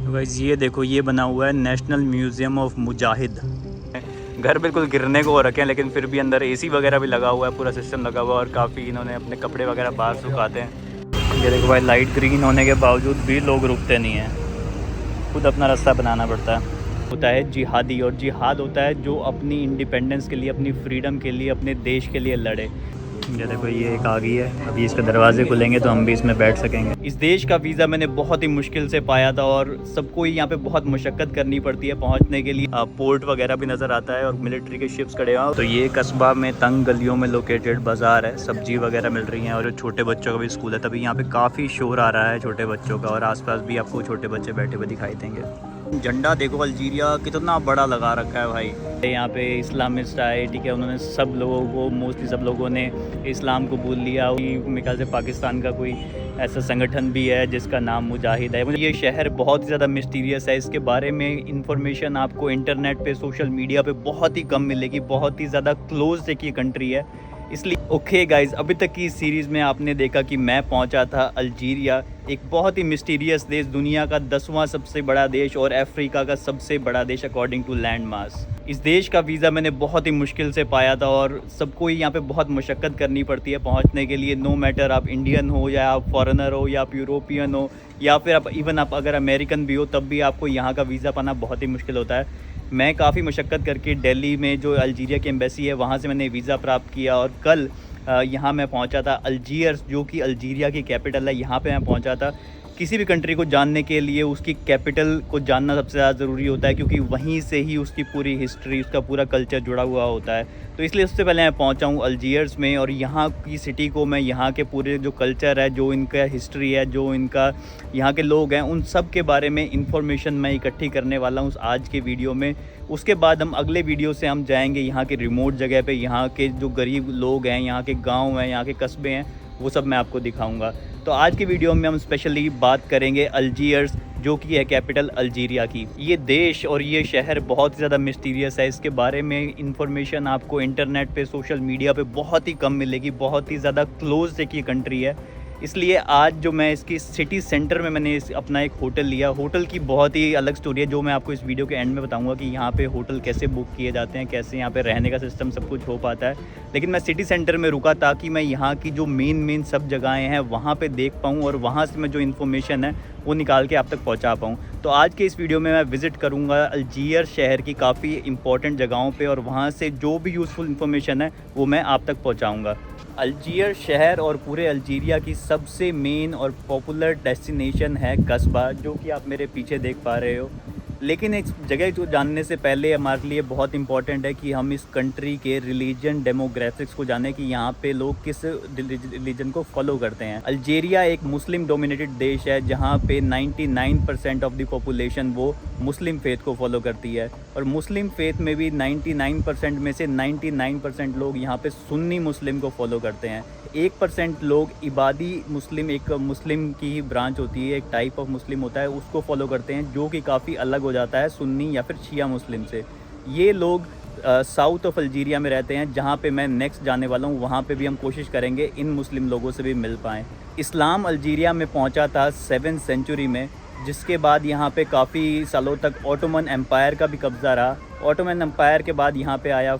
तो गाइस ये देखो, ये बना हुआ है नेशनल म्यूज़ियम ऑफ मुजाहिद। घर बिल्कुल गिरने को हो रखे हैं, लेकिन फिर भी अंदर एसी वगैरह भी लगा हुआ है, पूरा सिस्टम लगा हुआ है और काफ़ी इन्होंने अपने कपड़े वगैरह बाहर सुखाते हैं। ये देखो भाई, लाइट ग्रीन होने के बावजूद भी लोग रुकते नहीं हैं, खुद अपना रास्ता बनाना पड़ता है। होता है जिहादी, और जिहाद होता है जो अपनी इंडिपेंडेंस के लिए, अपनी फ्रीडम के लिए, अपने देश के लिए लड़े। ये देखो, ये एक आ गई है, अभी इसके दरवाजे खुलेंगे तो हम भी इसमें बैठ सकेंगे। इस देश का वीज़ा मैंने बहुत ही मुश्किल से पाया था और सबको ही यहाँ पे बहुत मशक्क़त करनी पड़ती है पहुँचने के लिए। पोर्ट वगैरह भी नज़र आता है और मिलिट्री के शिप्स खड़े हुए हैं। तो ये कस्बा में तंग गलियों में लोकेटेड बाज़ार है, सब्जी वगैरह मिल रही हैं और छोटे बच्चों का भी स्कूल है, तभी यहाँ पे काफ़ी शोर आ रहा है छोटे बच्चों का, और आसपास भी आपको छोटे बच्चे बैठे हुए दिखाई देंगे। झंडा देखो अल्जीरिया कितना बड़ा लगा रखा है भाई। यहाँ पे इस्लामिस्ट आए, ठीक है, उन्होंने सब लोगों को, मोस्टली सब लोगों ने इस्लाम कबूल लिया। मेरे ख्याल से पाकिस्तान का कोई ऐसा संगठन भी है जिसका नाम मुजाहिद है। ये शहर बहुत ही ज़्यादा मिस्टीरियस है, इसके बारे में इंफॉर्मेशन आपको इंटरनेट पे, सोशल मीडिया पे बहुत ही कम मिलेगी। बहुत ही ज़्यादा क्लोज एक ये कंट्री है, इसलिए ओके गाइज़, अभी तक की इस सीरीज़ में आपने देखा कि मैं पहुंचा था अल्जीरिया, एक बहुत ही मिस्टीरियस देश, दुनिया का 10वां सबसे बड़ा देश और अफ्रीका का सबसे बड़ा देश अकॉर्डिंग टू लैंड मास। इस देश का वीज़ा मैंने बहुत ही मुश्किल से पाया था और सबको ही यहाँ पे बहुत मशक्क़त करनी पड़ती है पहुँचने के लिए। नो मैटर आप इंडियन हो या आप फॉरेनर हो या आप यूरोपियन हो या फिर आप इवन आप अगर अमेरिकन भी हो, तब भी आपको यहाँ का वीज़ा पाना बहुत ही मुश्किल होता है। मैं काफ़ी मशक्क़त करके दिल्ली में जो अल्जीरिया की एम्बेसी है वहाँ से मैंने वीज़ा प्राप्त किया और कल यहाँ मैं पहुँचा था अल्जीयर्स, जो कि अल्जीरिया की कैपिटल है। यहाँ पे मैं पहुँचा था। किसी भी कंट्री को जानने के लिए उसकी कैपिटल को जानना सबसे ज़्यादा ज़रूरी होता है, क्योंकि वहीं से ही उसकी पूरी हिस्ट्री, उसका पूरा कल्चर जुड़ा हुआ होता है। तो इसलिए उससे पहले मैं पहुंचा हूँ अल्जीयर्स में, और यहाँ की सिटी को मैं, यहाँ के पूरे जो कल्चर है, जो इनका हिस्ट्री है, जो इनका यहाँ के लोग हैं, उन सब के बारे में इंफॉर्मेशन मैं इकट्ठी करने वाला हूँ आज के वीडियो में। उसके बाद हम अगले वीडियो से हम जाएंगे यहाँ के रिमोट जगह पे, यहाँ के जो गरीब लोग हैं, यहाँ के गाँव हैं, यहाँ के कस्बे हैं, वो सब मैं आपको दिखाऊँगा। तो आज के वीडियो में हम स्पेशली बात करेंगे अल्जीयर्स, जो कि है कैपिटल अल्जीरिया की। ये देश और ये शहर बहुत ही ज़्यादा मिस्टीरियस है, इसके बारे में इंफॉर्मेशन आपको इंटरनेट पे, सोशल मीडिया पे बहुत ही कम मिलेगी। बहुत ही ज़्यादा क्लोज एक ये कंट्री है, इसलिए आज जो मैं इसकी सिटी सेंटर में मैंने अपना एक होटल लिया। होटल की बहुत ही अलग स्टोरी है, जो मैं आपको इस वीडियो के एंड में बताऊंगा कि यहाँ पे होटल कैसे बुक किए जाते हैं, कैसे यहाँ पे रहने का सिस्टम सब कुछ हो पाता है। लेकिन मैं सिटी सेंटर में रुका ताकि मैं यहाँ की जो मेन सब जगहें हैं वहाँ पे देख पाऊँ और वहाँ से मैं जो इन्फॉर्मेशन है वो निकाल के आप तक पहुँचा पाऊँ। तो आज के इस वीडियो में मैं विज़िट करूँगा अल्जीयर शहर की काफ़ी इंपॉर्टेंट जगहों पर, और वहाँ से जो भी यूज़फुल इन्फॉर्मेशन है वो मैं आप तक पहुँचाऊँगा। अल्जीयर शहर और पूरे अल्जीरिया की सबसे मेन और पॉपुलर डेस्टिनेशन है कस्बा, जो कि आप मेरे पीछे देख पा रहे हो। लेकिन एक जगह को जानने से पहले हमारे लिए बहुत इंपॉर्टेंट है कि हम इस कंट्री के रिलीजन डेमोग्राफिक्स को जानें कि यहाँ पे लोग किस रिलीजन को फॉलो करते हैं। अल्जीरिया एक मुस्लिम डोमिनेटेड देश है, जहाँ पे 99% ऑफ द पॉपुलेशन वो मुस्लिम फेथ को फॉलो करती है, और मुस्लिम फेथ में भी 99% में से 99% लोग यहाँ पे सुन्नी मुस्लिम को फॉलो करते हैं। 1% लोग इबादी मुस्लिम, एक मुस्लिम की ही ब्रांच होती है, एक टाइप ऑफ मुस्लिम होता है, उसको फॉलो करते हैं, जो कि काफ़ी अलग हो जाता है सुन्नी या फिर शिया मुस्लिम से। ये लोग साउथ ऑफ अल्जीरिया में रहते हैं, जहाँ पे मैं नेक्स्ट जाने वाला हूँ। वहाँ पे भी हम कोशिश करेंगे इन मुस्लिम लोगों से भी मिल पाएँ। इस्लाम अल्जीरिया में पहुँचा था 7th सेंचुरी में, जिसके बाद यहाँ पे काफ़ी सालों तक ऑटोमन एम्पायर का भी कब्ज़ा रहा। ऑटोमन एम्पायर के बाद यहाँ पे आया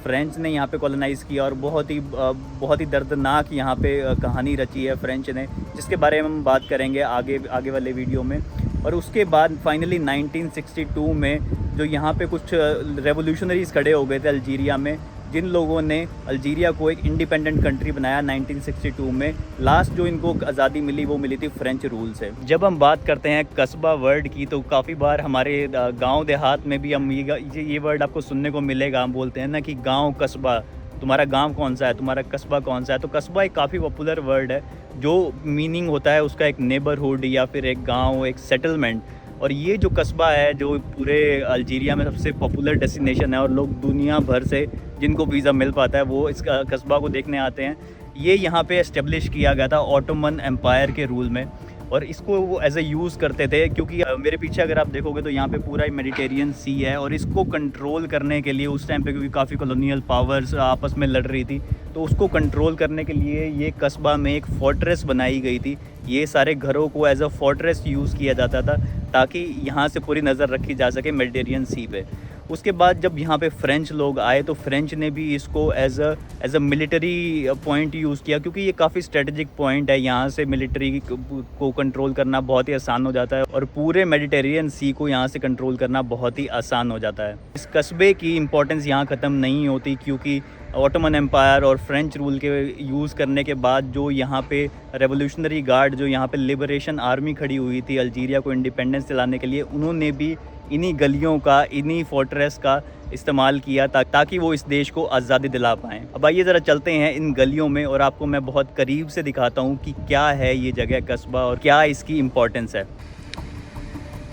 फ्रेंच ने यहाँ पे कॉलोनाइज़ किया, और बहुत ही दर्दनाक यहाँ पे कहानी रची है फ्रेंच ने, जिसके बारे में हम बात करेंगे आगे वाले वीडियो में। और उसके बाद फाइनली 1962 में जो यहाँ पे कुछ रेवोल्यूशनरीज़ खड़े हो गए थे अल्जीरिया में, जिन लोगों ने अल्जीरिया को एक इंडिपेंडेंट कंट्री बनाया 1962 में। लास्ट जो इनको आज़ादी मिली वो मिली थी फ्रेंच रूल से। जब हम बात करते हैं कस्बा वर्ड की, तो काफ़ी बार हमारे गांव देहात में भी हम ये वर्ड आपको सुनने को मिलेगा। हम बोलते हैं ना कि गांव कस्बा, तुम्हारा गांव कौन सा है, तुम्हारा कस्बा कौन सा है। तो कस्बा एक काफ़ी पॉपुलर वर्ड है, जो मीनिंग होता है उसका एक नेबरहुड या फिर एक गाँव, एक सेटलमेंट। और ये जो कस्बा है, जो पूरे अल्जीरिया में सबसे पॉपुलर डेस्टिनेशन है, और लोग दुनिया भर से जिनको वीज़ा मिल पाता है वो इस कस्बा को देखने आते हैं। ये यहाँ पे एस्टेब्लिश किया गया था ऑटोमन एम्पायर के रूल में। और इसको वो एज ए यूज़ करते थे, क्योंकि मेरे पीछे अगर आप देखोगे तो यहाँ पे पूरा मेडिटेरियन सी है, और इसको कंट्रोल करने के लिए उस टाइम पे, क्योंकि काफ़ी कॉलोनियल पावर्स आपस में लड़ रही थी, तो उसको कंट्रोल करने के लिए ये कस्बा में एक फोर्ट्रेस बनाई गई थी। ये सारे घरों को एज अ फोर्ट्रेस यूज़ किया जाता था, ताकि यहाँ से पूरी नज़र रखी जा सके मेडिटेरियन सी पे। उसके बाद जब यहाँ पे फ्रेंच लोग आए तो फ्रेंच ने भी इसको as a military point use किया, क्योंकि ये काफ़ी स्ट्रेटजिक पॉइंट है। यहाँ से मिलिट्री को कंट्रोल करना बहुत ही आसान हो जाता है, और पूरे मेडिटेरियन सी को यहाँ से कंट्रोल करना बहुत ही आसान हो जाता है। इस कस्बे की इम्पोर्टेंस यहाँ ख़त्म नहीं होती, क्योंकि ऑटोमन एम्पायर और फ्रेंच रूल के यूज़ करने के बाद जो यहाँ पे रेवोल्यूशनरी गार्ड, जो यहाँ पे लिबरेशन आर्मी खड़ी हुई थी अल्जीरिया को इंडिपेंडेंस दिलाने के लिए, उन्होंने भी इन्हीं गलियों का, इन्हीं फोर्ट्रेस का इस्तेमाल किया ताकि वो इस देश को आज़ादी दिला पाएँ। अब आइए ज़रा चलते हैं इन गलियों में, और आपको मैं बहुत करीब से दिखाता हूँ कि क्या है ये जगह कस्बा और क्या इसकी इम्पोर्टेंस है।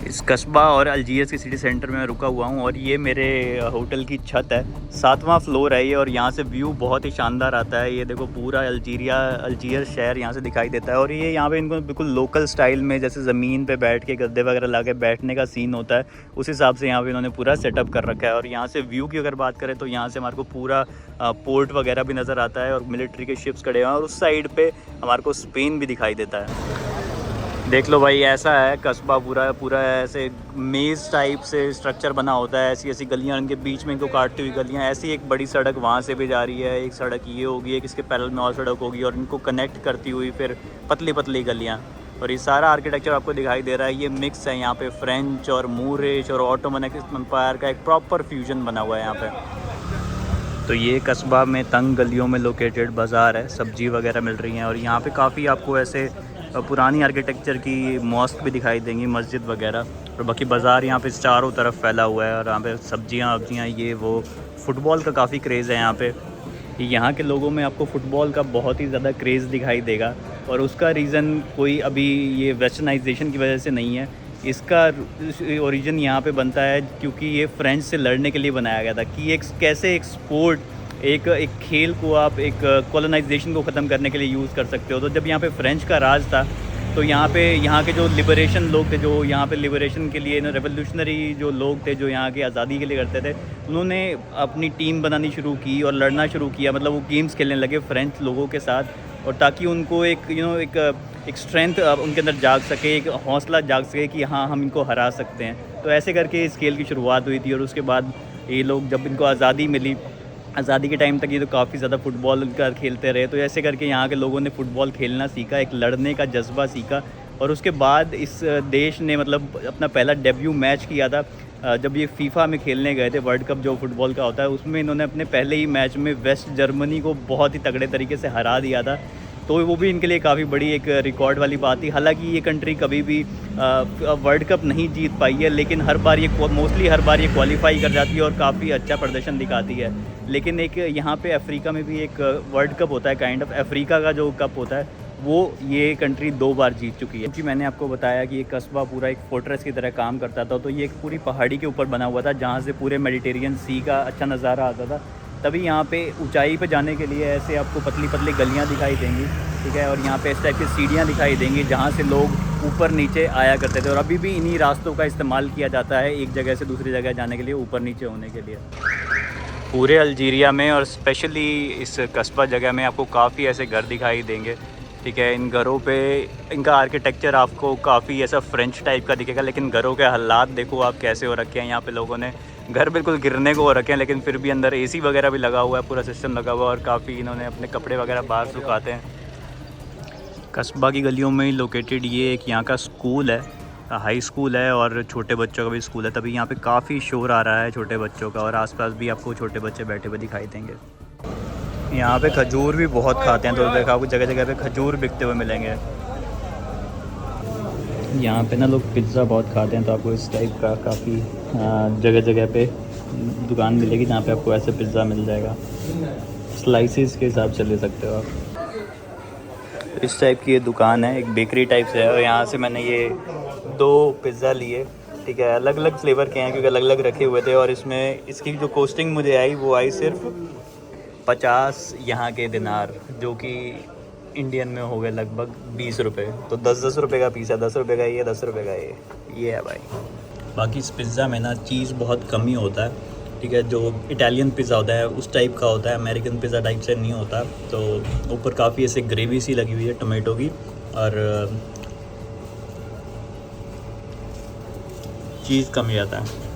इस कस्बा और अल्जीयर्स के सिटी सेंटर में रुका हुआ हूँ, और ये मेरे होटल की छत है, 7वां फ्लोर है ये, और यहाँ से व्यू बहुत ही शानदार आता है। ये देखो पूरा अल्जीयर शहर यहाँ से दिखाई देता है, और ये यहाँ पे इनको बिल्कुल लोकल स्टाइल में, जैसे ज़मीन पे बैठ के गद्दे वगैरह ला के बैठने का सीन होता है, उस हिसाब से यहाँ पे इन्होंने पूरा सेटअप कर रखा है। और यहाँ से व्यू की अगर बात करें तो यहाँ से हमारे को पूरा पोर्ट वगैरह भी नज़र आता है, और मिलिट्री के शिप्स खड़े हुए हैं, और उस साइड पर हमारे को स्पेन भी दिखाई देता है। देख लो भाई, ऐसा है कस्बा पूरा ऐसे मेज़ टाइप से स्ट्रक्चर बना होता है। ऐसी ऐसी गलियाँ, इनके बीच में इनको काटती हुई गलियाँ, ऐसी एक बड़ी सड़क वहाँ से भी जा रही है, एक सड़क ये होगी, एक इसके पैरेलल में और सड़क होगी, और इनको कनेक्ट करती हुई फिर पतली पतली गलियाँ। और ये सारा आर्किटेक्चर आपको दिखाई दे रहा है, ये मिक्स है यहाँ पे फ्रेंच और मूरिश और ऑटोमन एम्पायर का एक प्रॉपर फ्यूजन बना हुआ है यहाँ पे। तो ये कस्बा में तंग गलियों में लोकेटेड बाज़ार है, सब्जी वगैरह मिल रही हैं, और यहाँ पे काफ़ी आपको ऐसे पुरानी आर्किटेक्चर की मॉस्क भी दिखाई देंगी, मस्जिद वगैरह, और बाकी बाज़ार यहाँ पे चारों तरफ फैला हुआ है। और यहाँ पे सब्जियाँ वब्जियाँ, ये वो, फुटबॉल का काफ़ी क्रेज़ है यहाँ पे। यहाँ के लोगों में आपको फ़ुटबॉल का बहुत ही ज़्यादा क्रेज़ दिखाई देगा, और उसका रीज़न कोई अभी ये वेस्टर्नाइजेशन की वजह से नहीं है। इसका ओरिजिन यहाँ पे बनता है क्योंकि ये फ्रेंच से लड़ने के लिए बनाया गया था, कि एक कैसे एक स्पोर्ट, एक खेल को आप एक कॉलोनाइजेशन को ख़त्म करने के लिए यूज़ कर सकते हो। तो जब यहाँ पे फ्रेंच का राज था, तो यहाँ के जो लिबरेशन लोग थे, जो यहाँ पे लिबरेशन के लिए रेवोल्यूशनरी जो लोग थे, जो यहाँ की आज़ादी के लिए करते थे, उन्होंने अपनी टीम बनानी शुरू की और लड़ना शुरू किया। मतलब वो गेम्स खेलने लगे फ्रेंच लोगों के साथ, और ताकि उनको एक स्ट्रेंथ उनके अंदर जाग सके, एक हौसला जाग सके कि हाँ, हम इनको हरा सकते हैं। तो ऐसे करके इस खेल की शुरुआत हुई थी, और उसके बाद ये लोग, जब इनको आज़ादी मिली, आज़ादी के टाइम तक ये तो काफ़ी ज़्यादा फ़ुटबॉल का खेलते रहे। तो ऐसे करके यहाँ के लोगों ने फ़ुटबॉल खेलना सीखा, एक लड़ने का जज्बा सीखा, और उसके बाद इस देश ने मतलब अपना पहला डेब्यू मैच किया था जब ये फीफा में खेलने गए थे, वर्ल्ड कप जो फुटबॉल का होता है, उसमें इन्होंने अपने पहले ही मैच में वेस्ट जर्मनी को बहुत ही तगड़े तरीके से हरा दिया था। तो वो भी इनके लिए काफ़ी बड़ी एक रिकॉर्ड वाली बात थी। हालांकि ये कंट्री कभी भी वर्ल्ड कप नहीं जीत पाई है, लेकिन हर बार ये क्वालिफाई कर जाती है और काफ़ी अच्छा प्रदर्शन दिखाती है। लेकिन एक यहाँ पे अफ्रीका में भी एक वर्ल्ड कप होता है, काइंड ऑफ अफ्रीका का जो कप होता है, वो ये कंट्री 2 बार जीत चुकी है। क्योंकि मैंने आपको बताया कि ये कस्बा पूरा एक फोर्ट्रेस की तरह काम करता था, तो ये एक पूरी पहाड़ी के ऊपर बना हुआ था, जहाँ से पूरे मेडिटेरियन सी का अच्छा नज़ारा आता था। तभी यहाँ पे ऊंचाई पे जाने के लिए ऐसे आपको पतली पतली गलियाँ दिखाई देंगी, ठीक है, और यहाँ पे इस टाइप की सीढ़ियाँ दिखाई देंगी, जहाँ से लोग ऊपर नीचे आया करते थे। और अभी भी इन्हीं रास्तों का इस्तेमाल किया जाता है एक जगह से दूसरी जगह जाने के लिए, ऊपर नीचे होने के लिए। पूरे अल्जीरिया में और स्पेशली इस कस्बा जगह में आपको काफ़ी ऐसे घर दिखाई देंगे, ठीक है। इन घरों पे इनका आर्किटेक्चर आपको काफ़ी ऐसा फ्रेंच टाइप का दिखेगा, लेकिन घरों के हालात देखो आप कैसे हो रखे हैं। यहाँ पे लोगों ने घर बिल्कुल गिरने को हो रखे हैं, लेकिन फिर भी अंदर एसी वगैरह भी लगा हुआ है, पूरा सिस्टम लगा हुआ है, और काफ़ी इन्होंने अपने कपड़े वगैरह बाहर सुखाते हैं। कस्बा की गलियों में ही लोकेटेड ये एक यहाँ का स्कूल है, हाई स्कूल है, और छोटे बच्चों का भी स्कूल है। तभी यहाँ पे काफ़ी शोर आ रहा है छोटे बच्चों का, और आसपास भी आपको छोटे बच्चे बैठे हुए दिखाई देंगे। यहाँ पे खजूर भी बहुत खाते हैं, तो देखा आपको जगह जगह पे खजूर बिकते हुए मिलेंगे। यहाँ पे ना लोग पिज़्ज़ा बहुत खाते हैं, तो आपको इस टाइप का काफ़ी जगह जगह पे दुकान मिलेगी जहाँ पे आपको ऐसे पिज़्ज़ा मिल जाएगा। स्लाइसेस के हिसाब से ले सकते हो आप। इस टाइप की ये दुकान है, एक बेकरी टाइप से है, और यहाँ से मैंने ये 2 पिज़्ज़ा लिए, ठीक है। अलग अलग फ्लेवर के हैं क्योंकि अलग अलग रखे हुए थे, और इसमें इसकी जो कॉस्टिंग मुझे आई वो आई सिर्फ 50 यहाँ के दिनार, जो कि इंडियन में हो गए लगभग 20 रुपये। तो 10-10 रुपये का पीस है, 10 रुपये का ये, 10 रुपये का ये है भाई। बाकी इस पिज़्ज़ा में ना चीज़ बहुत कम ही होता है, ठीक है। जो इटालियन पिज़्ज़ा होता है उस टाइप का होता है, अमेरिकन पिज़्ज़ा टाइप से नहीं होता। तो ऊपर काफ़ी ऐसे ग्रेवी सी लगी हुई है टोमेटो की, और चीज़ कम ही आता है।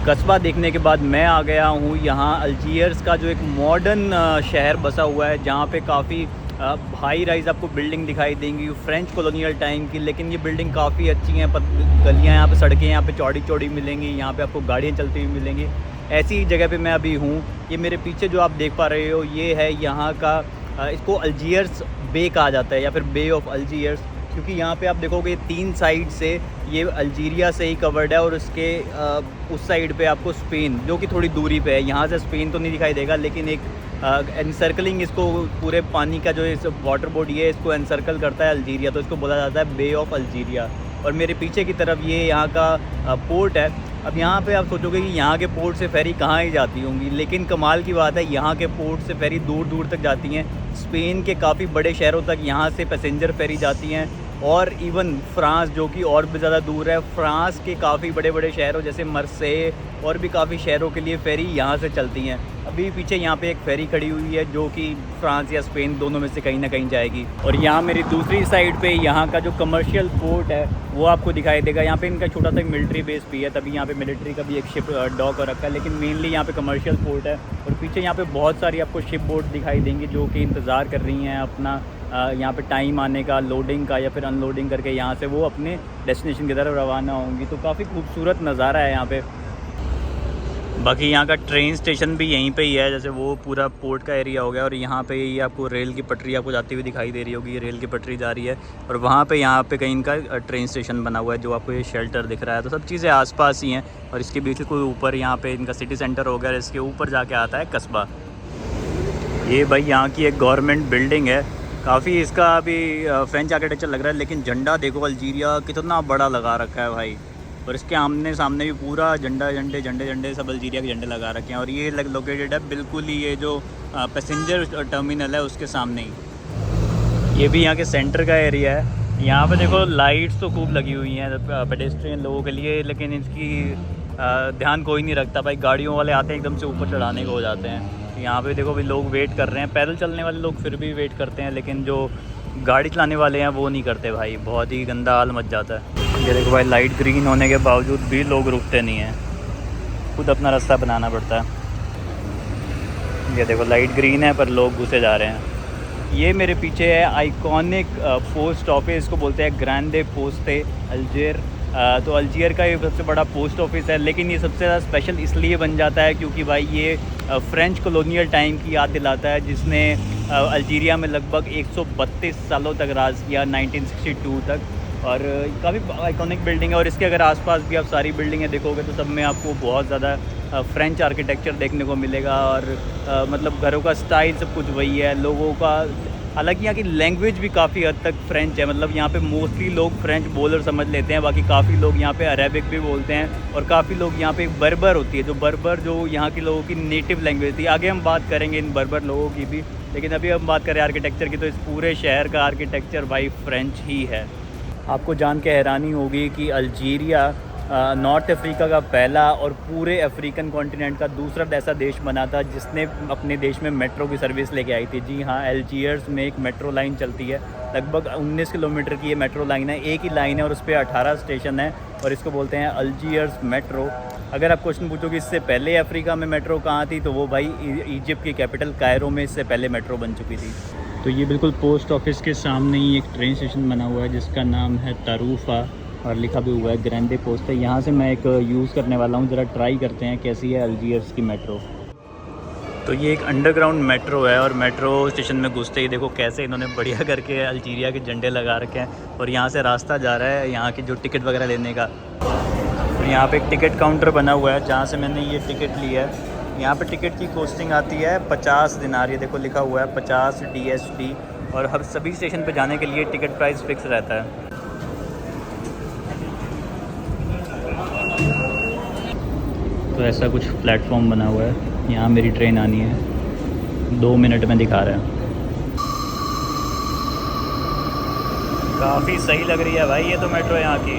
कस्बा देखने के बाद मैं आ गया हूँ यहाँ अल्जीयर्स का जो एक मॉडर्न शहर बसा हुआ है, जहाँ पे काफ़ी हाई राइज आपको बिल्डिंग दिखाई देंगी फ्रेंच कॉलोनियल टाइम की। लेकिन ये बिल्डिंग काफ़ी अच्छी हैं, गलियाँ यहाँ पे, सड़कें यहाँ पे चौड़ी चौड़ी मिलेंगी, यहाँ पे आपको गाड़ियाँ चलती हुई मिलेंगी। ऐसी जगह पे मैं अभी हूँ। ये मेरे पीछे जो आप देख पा रहे हो ये है यहाँ का, इसको अल्जीयर्स बे कहा जाता है या फिर बे ऑफ अल्जीयर्स, क्योंकि यहाँ पे आप देखोगे 3 साइड से ये अल्जीरिया से ही कवर्ड है, और उसके उस साइड पे आपको स्पेन जो कि थोड़ी दूरी पे है। यहाँ से स्पेन तो नहीं दिखाई देगा, लेकिन एक एनसर्कलिंग इसको पूरे पानी का जो इस वाटर बॉडी है इसको एनसर्कल करता है अल्जीरिया, तो इसको बोला जाता है बे ऑफ अल्जीरिया। और मेरे पीछे की तरफ ये यहाँ का पोर्ट है। अब यहाँ पे आप सोचोगे कि यहाँ के पोर्ट से फेरी कहाँ ही जाती होंगी, लेकिन कमाल की बात है यहाँ के पोर्ट से फेरी दूर दूर तक जाती हैं। स्पेन के काफ़ी बड़े शहरों तक यहाँ से पैसेंजर फेरी जाती हैं, और इवन फ्रांस जो कि और भी ज़्यादा दूर है, फ्रांस के काफ़ी बड़े बड़े शहरों जैसे मर्से और भी काफ़ी शहरों के लिए फेरी यहाँ से चलती हैं। अभी पीछे यहाँ पे एक फेरी खड़ी हुई है जो कि फ्रांस या स्पेन दोनों में से कहीं ना कहीं जाएगी। और यहाँ मेरी दूसरी साइड पे यहाँ का जो कमर्शियल पोर्ट है वो आपको दिखाई देगा। यहाँ पे इनका छोटा सा मिलिट्री बेस भी है, तभी यहाँ पे मिलिट्री का भी एक शिप डॉक रखा है, लेकिन मेनली यहाँ पे कमर्शियल पोर्ट है। और पीछे यहाँ पे बहुत सारी आपको शिप बोट दिखाई देंगी जो कि इंतज़ार कर रही हैं अपना यहाँ पे टाइम आने का, लोडिंग का या फिर अनलोडिंग करके यहाँ से वो अपने डेस्टिनेशन की तरफ रवाना होंगी। तो काफ़ी खूबसूरत नज़ारा है यहाँ पे। बाकी यहाँ का ट्रेन स्टेशन भी यहीं पे ही है, जैसे वो पूरा पोर्ट का एरिया हो गया। और यहाँ पे ये आपको रेल की पटरी आपको जाती हुई दिखाई दे रही होगी, ये रेल की पटरी जा रही है। और वहाँ पे यहाँ पे कहीं इनका ट्रेन स्टेशन बना हुआ है जो आपको ये शेल्टर दिख रहा है। तो सब चीज़ें आसपास ही हैं। और इसके बीच कोई ऊपर यहाँ पे इनका सिटी सेंटर हो गया, इसके ऊपर जाके आता है कस्बा। ये भाई यहाँ की एक गवर्नमेंट बिल्डिंग है, काफ़ी इसका अभी फ्रेंच आर्किटेक्चर लग रहा है, लेकिन झंडा देखो अल्जीरिया कितना बड़ा लगा रखा है भाई। और इसके आमने सामने भी पूरा झंडे सब अल्जीरिया के झंडे लगा रखे हैं। और ये लोकेटेड है बिल्कुल ही ये जो पैसेंजर टर्मिनल है उसके सामने ही। ये भी यहाँ के सेंटर का एरिया है। यहाँ पे देखो लाइट्स तो खूब लगी हुई हैं पेडेस्ट्रियन लोगों के लिए, लेकिन इसकी ध्यान कोई नहीं रखता भाई। गाड़ियों वाले आते हैं एकदम से ऊपर चढ़ाने को हो जाते हैं। यहाँ पे देखो भी लोग वेट कर रहे हैं, पैदल चलने वाले लोग फिर भी वेट करते हैं, लेकिन जो गाड़ी चलाने वाले हैं वो नहीं करते भाई। बहुत ही गंदा हाल मच जाता है। ये देखो भाई लाइट ग्रीन होने के बावजूद भी लोग रुकते नहीं हैं, खुद अपना रास्ता बनाना पड़ता है। ये देखो लाइट ग्रीन है पर लोग घुसे जा रहे हैं। ये मेरे पीछे है आइकॉनिक पोस्ट ऑफिस, इसको बोलते हैं ग्रैंडे पोस्टे अल्जीर। तो अल्जीयर का ये सबसे बड़ा पोस्ट ऑफिस है, लेकिन ये सबसे ज़्यादा स्पेशल इसलिए बन जाता है क्योंकि भाई ये फ्रेंच कॉलोनियल टाइम की याद दिलाता है, जिसने अल्जीरिया में लगभग 132 सालों तक राज किया, 1962 तक। और काफ़ी आइकॉनिक बिल्डिंग है। और इसके अगर आसपास भी आप सारी बिल्डिंगें देखोगे तो सब में आपको बहुत ज़्यादा फ्रेंच आर्किटेक्चर देखने को मिलेगा। और मतलब घरों का स्टाइल सब कुछ वही है, लोगों का। हालांकि यहाँ की लैंग्वेज भी काफ़ी हद तक फ्रेंच है, मतलब यहाँ पे मोस्टली लोग फ्रेंच बोलर समझ लेते हैं, बाकी काफ़ी लोग यहाँ पे अरेबिक भी बोलते हैं। और काफ़ी लोग यहाँ पे बर्बर होती है, जो बर्बर जो यहाँ के लोगों की नेटिव लैंग्वेज थी। आगे हम बात करेंगे इन बर्बर लोगों की भी, लेकिन अभी हम बात करें आर्किटेक्चर की, तो इस पूरे शहर का आर्किटेक्चर भाई फ्रेंच ही है। आपको जान के हैरानी होगी कि अल्जीरिया नॉर्थ अफ्रीका का पहला और पूरे अफ्रीकन कॉन्टिनेंट का दूसरा ऐसा देश बना था जिसने अपने देश में मेट्रो की सर्विस लेके आई थी। जी हाँ, अल्जीयर्स में एक मेट्रो लाइन चलती है, लगभग 19 किलोमीटर की ये मेट्रो लाइन है। एक ही लाइन है और उस पर 18 स्टेशन है, और इसको बोलते हैं अल्जीयर्स मेट्रो। अगर आप क्वेश्चन पूछो कि इससे पहले अफ्रीका में मेट्रो कहाँ थी, तो वो भाई इजिप्ट की कैपिटल कायरो में इससे पहले मेट्रो बन चुकी थी। तो ये बिल्कुल पोस्ट ऑफिस के सामने ही एक ट्रेन स्टेशन बना हुआ है जिसका नाम है तारूफा, और लिखा भी हुआ है ग्रैंडे पोस्टे। यहाँ से मैं एक यूज़ करने वाला हूँ, ज़रा ट्राई करते हैं कैसी है अल्जीयर्स की मेट्रो। तो ये एक अंडरग्राउंड मेट्रो है, और मेट्रो स्टेशन में घुसते ही देखो कैसे इन्होंने बढ़िया करके अल्जीरिया के झंडे लगा रखे हैं। और यहाँ से रास्ता जा रहा है यहाँ की जो टिकट वगैरह लेने का। तो यहाँ पे एक टिकट काउंटर बना हुआ है जहाँ से मैंने ये टिकट लिया है। यहाँ पे टिकट की कॉस्टिंग आती है 50 दिनार, ये देखो लिखा हुआ है 50 DSD। और हर सभी स्टेशन पे जाने के लिए टिकट प्राइस फिक्स रहता है। तो ऐसा कुछ प्लेटफॉर्म बना हुआ है, यहाँ मेरी ट्रेन आनी है, 2 मिनट में दिखा रहा है। काफ़ी सही लग रही है भाई ये तो मेट्रो यहाँ की।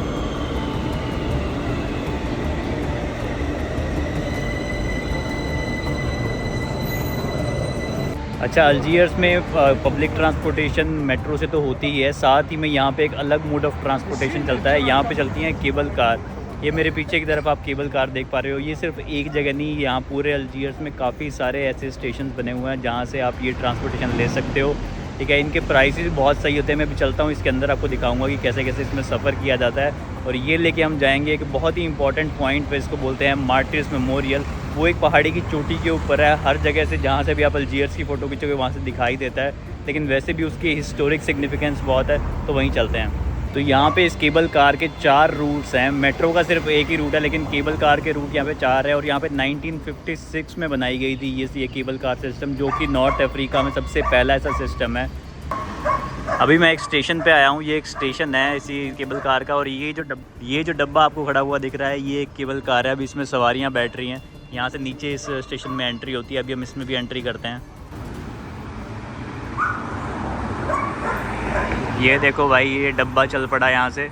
अच्छा, अल्जीयर्स में पब्लिक ट्रांसपोर्टेशन मेट्रो से तो होती ही है, साथ ही में यहाँ पे एक अलग मोड ऑफ ट्रांसपोर्टेशन चलता है। यहाँ पे चलती हैं केबल कार। ये मेरे पीछे की तरफ आप केबल कार देख पा रहे हो। ये सिर्फ एक जगह नहीं, यहाँ पूरे अल्जीयर्स में काफ़ी सारे ऐसे स्टेशन बने हुए हैं जहाँ से आप ये ट्रांसपोर्टेशन ले सकते हो। ठीक है, इनके प्राइसेस बहुत सही होते हैं। मैं भी चलता हूँ इसके अंदर, आपको दिखाऊंगा कि कैसे कैसे इसमें सफ़र किया जाता है। और ये लेके हम जाएंगे एक बहुत ही इंपॉर्टेंट पॉइंट पे, इसको बोलते हैं मार्टिर्स मेमोरियल। वो एक पहाड़ी की चोटी के ऊपर है। हर जगह से जहाँ से भी आप अल्जीयर्स की फ़ोटो खींचोगे वहाँ से दिखाई देता है, लेकिन वैसे भी उसकी हिस्टोरिक सिग्निफिकेंस बहुत है, तो वहीं चलते हैं। तो यहाँ पे इस केबल कार के 4 रूट्स हैं। मेट्रो का सिर्फ एक ही रूट है, लेकिन केबल कार के रूट यहाँ पे 4 है। और यहाँ पे 1956 में बनाई गई थी ये केबल कार सिस्टम, जो कि नॉर्थ अफ्रीका में सबसे पहला ऐसा सिस्टम है। अभी मैं एक स्टेशन पे आया हूँ। ये एक स्टेशन है इसी केबल कार का, और ये जो डब्बा आपको खड़ा हुआ दिख रहा है, ये एक केबल कार है। अभी इसमें सवारियाँ बैठ रही हैं। यहाँ से नीचे इस स्टेशन में एंट्री होती है। अभी हम इसमें भी एंट्री करते हैं। ये देखो भाई, ये डब्बा चल पड़ा यहाँ से,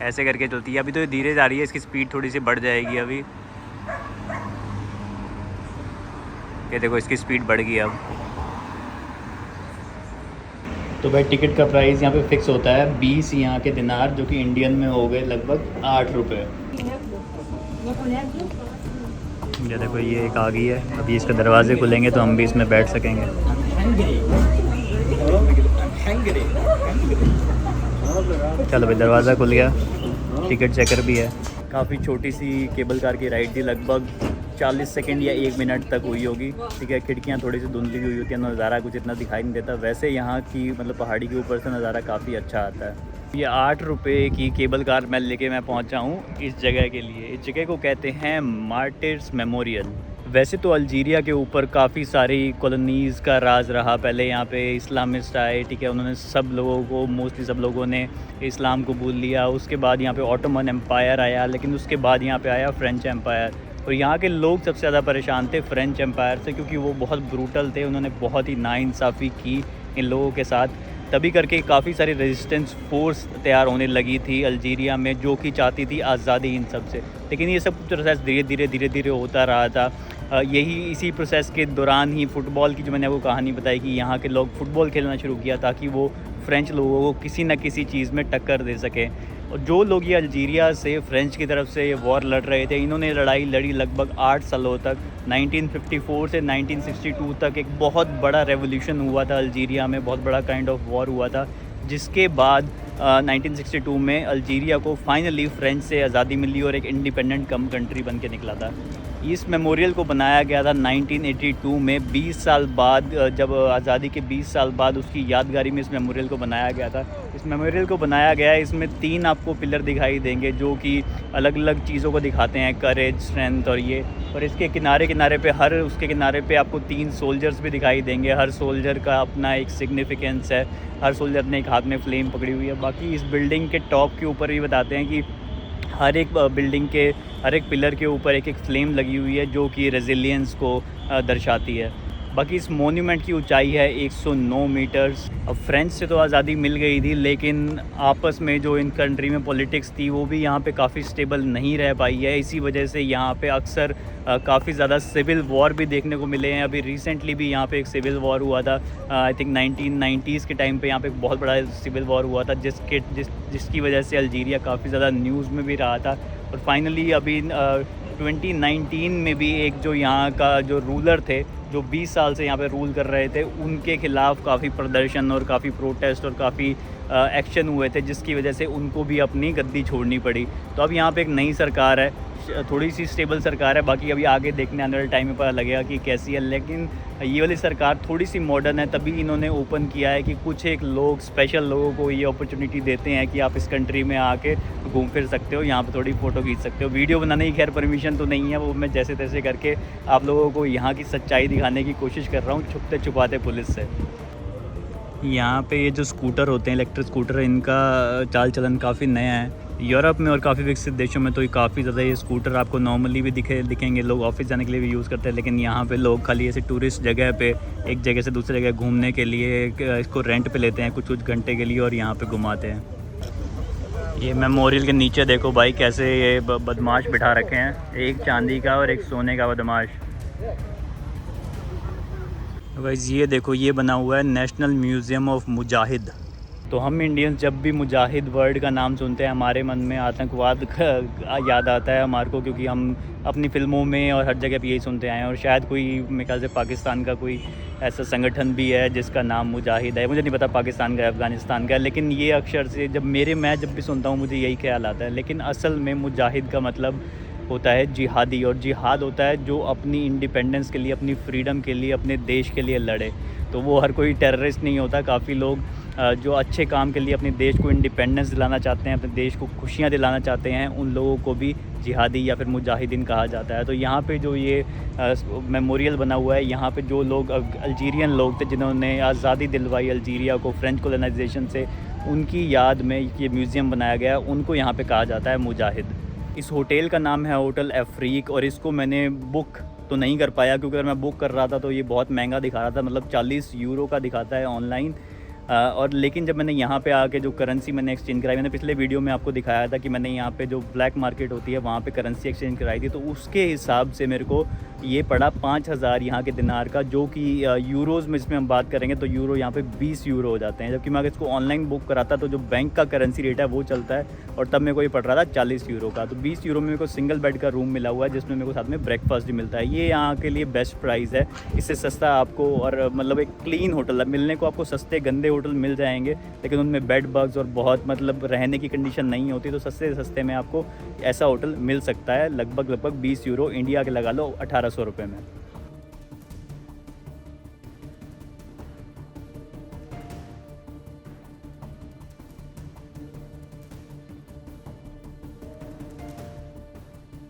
ऐसे करके चलती है। अभी तो ये धीरे जा रही है, इसकी स्पीड थोड़ी सी बढ़ जाएगी अभी। ये देखो, इसकी स्पीड बढ़ गई अब। तो भाई टिकट का प्राइस यहाँ पे फिक्स होता है 20 यहाँ के दिनार, जो कि इंडियन में हो गए लगभग 8 रुपये। ये देखो, ये एक आ गई है। अभी इसके दरवाजे खुलेंगे तो हम भी इसमें बैठ सकेंगे। चलो भाई, दरवाज़ा खुल गया। टिकट चेकर भी है। काफ़ी छोटी सी केबल कार की राइड थी, लगभग 40 सेकंड या 1 मिनट तक हुई होगी। ठीक है, खिड़कियाँ थोड़ी सी धुंधली हुई होती हैं, नज़ारा कुछ इतना दिखाई नहीं देता। वैसे यहाँ की मतलब पहाड़ी के ऊपर से नज़ारा काफ़ी अच्छा आता है। ये 8 रुपये की केबल कार मैं पहुँचा हूँ इस जगह के लिए। इस जगह को कहते हैं मार्टिर्स मेमोरियल। वैसे तो अल्जीरिया के ऊपर काफ़ी सारी कॉलोनीज़ का राज रहा। पहले यहाँ पे इस्लामिस्ट आए, ठीक है, उन्होंने मोस्टली सब लोगों ने इस्लाम कबूल लिया। उसके बाद यहाँ पे ऑटोमन एम्पायर आया, लेकिन उसके बाद यहाँ पे आया फ्रेंच एम्पायर। और यहाँ के लोग सबसे ज़्यादा परेशान थे फ्रेंच एम्पायर से, क्योंकि वो बहुत ब्रूटल थे। उन्होंने बहुत ही नाइंसाफ़ी की इन लोगों के साथ। तभी करके काफ़ी सारी रेजिस्टेंस फोर्स तैयार होने लगी थी अल्जीरिया में, जो कि चाहती थी आज़ादी इन सब से। लेकिन ये सब प्रोसेस धीरे धीरे होता रहा था। इसी प्रोसेस के दौरान ही फ़ुटबॉल की जो मैंने आपको कहानी बताई कि यहाँ के लोग फ़ुटबॉल खेलना शुरू किया, ताकि वो फ्रेंच लोगों को किसी न किसी चीज़ में टक्कर दे सकें। और जो लोग ये अल्जीरिया से फ्रेंच की तरफ से ये वॉर लड़ रहे थे, इन्होंने लड़ाई लड़ी लगभग 8 सालों तक। 1954 से 1962 तक एक बहुत बड़ा रेवोल्यूशन हुआ था अल्जीरिया में, बहुत बड़ा काइंड ऑफ वॉर हुआ था, जिसके बाद 1962 में अल्जीरिया को फाइनली फ्रेंच से आज़ादी मिली और एक इंडिपेंडेंट कंट्री बन के निकला था। इस मेमोरियल को बनाया गया था 1982 में, 20 साल बाद, जब आज़ादी के 20 साल बाद उसकी यादगारी में इस मेमोरियल को बनाया गया था। इस मेमोरियल को बनाया गया है, इसमें 3 आपको पिलर दिखाई देंगे, जो कि अलग अलग चीज़ों को दिखाते हैं, करेज, स्ट्रेंथ और ये। और इसके किनारे पे उसके किनारे पे आपको 3 सोल्जर्स भी दिखाई देंगे। हर सोल्जर का अपना एक सिग्निफिकेंस है। हर सोल्जर ने एक हाथ में फ्लेम पकड़ी हुई है। बाकी इस बिल्डिंग के टॉप के ऊपर भी बताते हैं कि हर एक बिल्डिंग के हर एक पिलर के ऊपर एक फ्लेम लगी हुई है, जो कि रेजिलियंस को दर्शाती है। बाकी इस मोन्यूमेंट की ऊंचाई है 109 मीटर्स। अब फ्रेंच से तो आज़ादी मिल गई थी, लेकिन आपस में जो इन कंट्री में पॉलिटिक्स थी वो भी यहाँ पे काफ़ी स्टेबल नहीं रह पाई है। इसी वजह से यहाँ पे अक्सर काफ़ी ज़्यादा सिविल वॉर भी देखने को मिले हैं। अभी रिसेंटली भी यहाँ पे एक सिविल वॉर हुआ था, आई थिंक 1990s के टाइम पे यहाँ पे एक बहुत बड़ा सिविल वॉर हुआ था, जिसकी वजह से अल्जीरिया काफ़ी ज़्यादा न्यूज़ में भी रहा था। और फाइनली अभी 2019 में भी एक जो यहाँ का जो रूलर थे, जो 20 साल से यहाँ पे रूल कर रहे थे, उनके ख़िलाफ़ काफ़ी प्रदर्शन और काफ़ी प्रोटेस्ट और काफ़ी एक्शन हुए थे, जिसकी वजह से उनको भी अपनी गद्दी छोड़नी पड़ी। तो अब यहाँ पे एक नई सरकार है, थोड़ी सी स्टेबल सरकार है। बाकी अभी आगे देखने आने वाले टाइम में पता लगेगा कि कैसी है, लेकिन ये वाली सरकार थोड़ी सी मॉडर्न है। तभी इन्होंने ओपन किया है कि कुछ एक लोग, स्पेशल लोगों को ये अपॉर्चुनिटी देते हैं कि आप इस कंट्री में आके घूम फिर सकते हो, यहाँ पे थोड़ी फ़ोटो खींच सकते हो। वीडियो बनाने की खैर परमिशन तो नहीं है, वो मैं जैसे तैसे करके आप लोगों को यहाँ की सच्चाई दिखाने की कोशिश कर रहा हूँ, छुपते छुपाते पुलिस से। यहाँ पे ये जो स्कूटर होते हैं, इलेक्ट्रिक स्कूटर, इनका चाल चलन काफ़ी नया है। यूरोप में और काफ़ी विकसित देशों में तो काफ़ी ज़्यादा ये स्कूटर आपको नॉर्मली भी दिखेंगे, लोग ऑफिस जाने के लिए भी यूज़ करते हैं। लेकिन यहाँ पे लोग खाली ऐसे टूरिस्ट जगह पे एक जगह से दूसरी जगह घूमने के लिए इसको रेंट पे लेते हैं कुछ घंटे के लिए और यहाँ पे घुमाते हैं। ये मेमोरियल के नीचे देखो भाई कैसे ये बदमाश बिठा रखे हैं, एक चांदी का और एक सोने का बदमाश। गाइस ये देखो, ये बना हुआ है नेशनल म्यूज़ियम ऑफ मुजाहिद। तो हम इंडियंस जब भी मुजाहिद वर्ड का नाम सुनते हैं हमारे मन में आतंकवाद याद आता है हमारे को, क्योंकि हम अपनी फ़िल्मों में और हर जगह पे यही सुनते आए हैं। और शायद कोई मेरे ख्याल से पाकिस्तान का कोई ऐसा संगठन भी है जिसका नाम मुजाहिद है, मुझे नहीं पता पाकिस्तान का है अफ़गानिस्तान का है, लेकिन ये अक्षर से मैं जब भी सुनता हूँ मुझे यही ख्याल आता है। लेकिन असल में मुजाहिद का मतलब होता है जिहादी, और जिहाद होता है जो अपनी इंडिपेंडेंस के लिए, अपनी फ्रीडम के लिए, अपने देश के लिए लड़े। तो वो हर कोई टेररिस्ट नहीं होता। काफ़ी लोग जो अच्छे काम के लिए अपने देश को इंडिपेंडेंस दिलाना चाहते हैं, अपने देश को खुशियाँ दिलाना चाहते हैं, उन लोगों को भी जिहादी या फिर मुजाहिदीन कहा जाता है। तो यहाँ पे जो ये मेमोरियल बना हुआ है, यहाँ पे जो लोग अल्जीरियन लोग थे जिन्होंने आज़ादी दिलवाई अल्जीरिया को फ्रेंच कॉलोनाइजेशन से, उनकी याद में ये म्यूज़ियम बनाया गया है, उनको यहाँ पे कहा जाता है मुजाहिद। इस होटल का नाम है होटल अफ्रीक, और इसको मैंने बुक तो नहीं कर पाया क्योंकि अगर मैं बुक कर रहा था तो ये बहुत महंगा दिखा रहा था, मतलब 40 यूरो का दिखाता है ऑनलाइन। और लेकिन जब मैंने यहाँ पे आके जो करेंसी मैंने एक्सचेंज कराई, मैंने पिछले वीडियो में आपको दिखाया था कि मैंने यहाँ पे जो ब्लैक मार्केट होती है वहाँ पे करेंसी एक्सचेंज कराई थी, तो उसके हिसाब से मेरे को ये पड़ा 5000 यहाँ के दिनार का, जो कि यूरोज़ में इसमें हम बात करेंगे तो यूरो यहाँ पे 20 यूरो हो जाते हैं। जबकि मैं अगर इसको ऑनलाइन बुक कराता तो जो बैंक का करेंसी रेट है वो चलता है, और तब मेरे को ये पड़ रहा था 40 यूरो का। तो 20 यूरो में मेरे को सिंगल बेड का रूम मिला हुआ है, जिसमें मेरे को साथ में ब्रेकफास्ट भी मिलता है। ये यहाँ के लिए बेस्ट प्राइस है, इससे सस्ता आपको, और मतलब एक क्लीन होटल है। मिलने को आपको सस्ते गंदे होटल मिल जाएंगे, लेकिन उनमें बेड बग्स और बहुत मतलब रहने की कंडीशन नहीं होती। तो सस्ते से सस्ते में आपको ऐसा होटल मिल सकता है, लगभग 20 यूरो, इंडिया के लगा लो 1800 रुपये में।